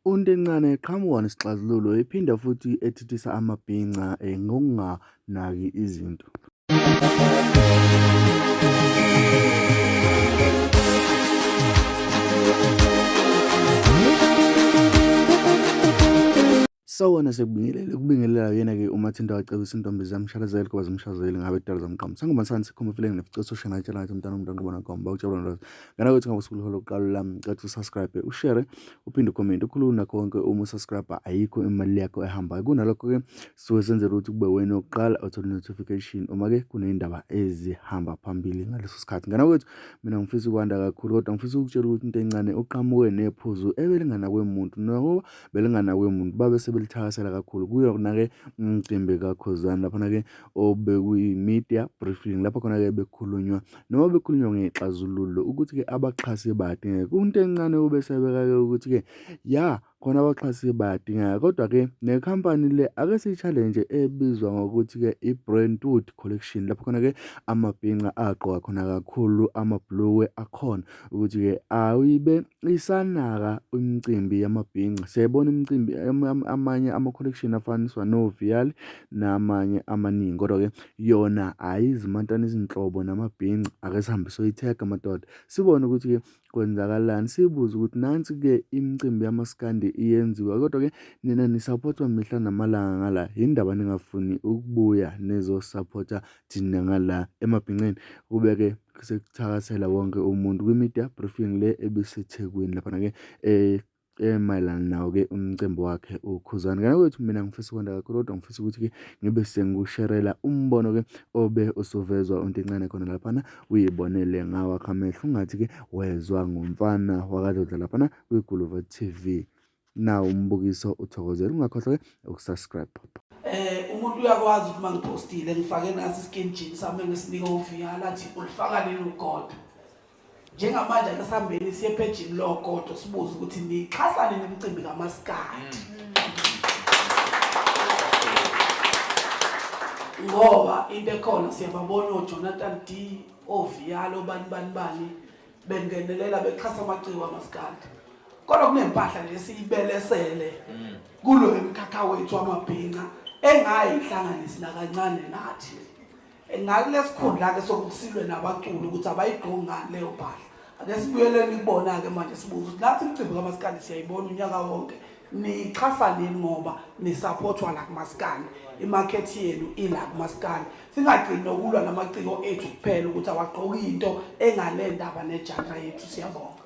uNtencane qhamuka nesixazululo iphinda futhi ethithisa amabhinca ngokunganaki izinto. Sawona sekubingelela yena-ke uMathinta wacebisa intombi zamshazeli kuba zimshazeli ngabe edala zamqhamu. Sangomansani sikhuluma feeling neficeso shana ngitshela ngathi umntana umuntu ngibona ngomba utshela ndoda. Ngana ukuthi ngakusuku lokuqala lami cathi usubscribe, ushare, uphinde ucomment, ukhuluma nakho konke uma usubscribe ayikho imali yakho ehambayo. Kunalokho ke suke senzela ukuthi kube wena oqala uthole notification uma ke kunezindaba ezihamba phambili ngaleso sikhathi. Ngana ukuthi mina ngifisa ukwanda kakhulu kodwa ngifisa ukutshela ukuthi UNtencane uqhamuke nephuzu ebelingana kwemuntu ngoba belingana kwemuntu babe sebelithakasela kakhulu kuyona-ke umcimbi kakhosana lapha-ke obekuyi-media briefing lapho khona-ke bekhulunywa noma bekhulunywa ngexazululo ukuthi-ke abaxhasi bayadingeka. uNtencane ubesebeka-ke ukuthi-ke khona abaxhasi bayadingeka kodwa-ke nekhampani le ake siyi-challenge ebizwa ngokuthi-ke i-Brentwood Collection lapho khona-ke amabhinca aqoka khona kakhulu amabhulukwe akhona ukuthi-ke ayibe isanaka imicimbi yamabhinca. Siyayibona imicimbi amanye ama-collection afaniswa noviyali namanye amaningi kodwa-ke yona ayizimantana izinhlobo namabhinca. Ake sihambe soyithega madoda sibone ukuthi-ke kwenzakalani, sibuze ukuthi nansi-ke imicimbi yamaskandi iyenziwa kodwa-ke nina nisaphothwa mihla namalanga ngala yindaba ningafuni ukubuya nezosupport-a thina ngala emabhinceni. Kube-ke sekuthakasela wonke umuntu kwi-media briefing le ebiseThekwini lapha-ke emayelana nawo-ke umcimbi wakhe ukhuzana. Ngana kwethu mina ngifisa ukwanda kakhulu kodwa ngifisa ukuthi-ke ngibe sengikusherela umbono-ke obe usuvezwa uNtencane khona laphana uyibonele ngawakho amehlo ungathi-ke wezwa ngumfana wakadodla laphana kwiGuluva TV. Nawo umbukiso uthokozela ungakhohlwa-ke ukusubscribe. Umuntu uyakwazi ukuthi mangipostile ngifake nasi skin jeans sami ngisinika uviyala athi ulifaka leli ugodo. Njengamanje ake sihambeni siye phejini lo godo sibuze ukuthi nixhasane nemicimbi kamaskandi. Ngoba into ekhona siyababona oJonathan D, oviyala obani bengenelela bexhasa amaciko amaskandi. Kodwa kunempahla nje siyibelesele kulo emkhakha wethu amabhinca engayihlanganisi nakancane nathi. Ngakulesikhundla-ke sokusilwe nabaculi ukuthi abayigqoki ngani leyo mpahla. Ake sibuyeleni ibona-ke manje sibuze ukuthi nathi imicimbi kamaskandi siyayibona unyaka wonke nixhasa nini ngoba nisupportwa la kumaskandi. Imarket yenu ila kumaskandi. Singagcini nokulwa namaciko ethu kuphela ukuthi awagqoki into engale ndaba nejandla yethu. Siyabonga.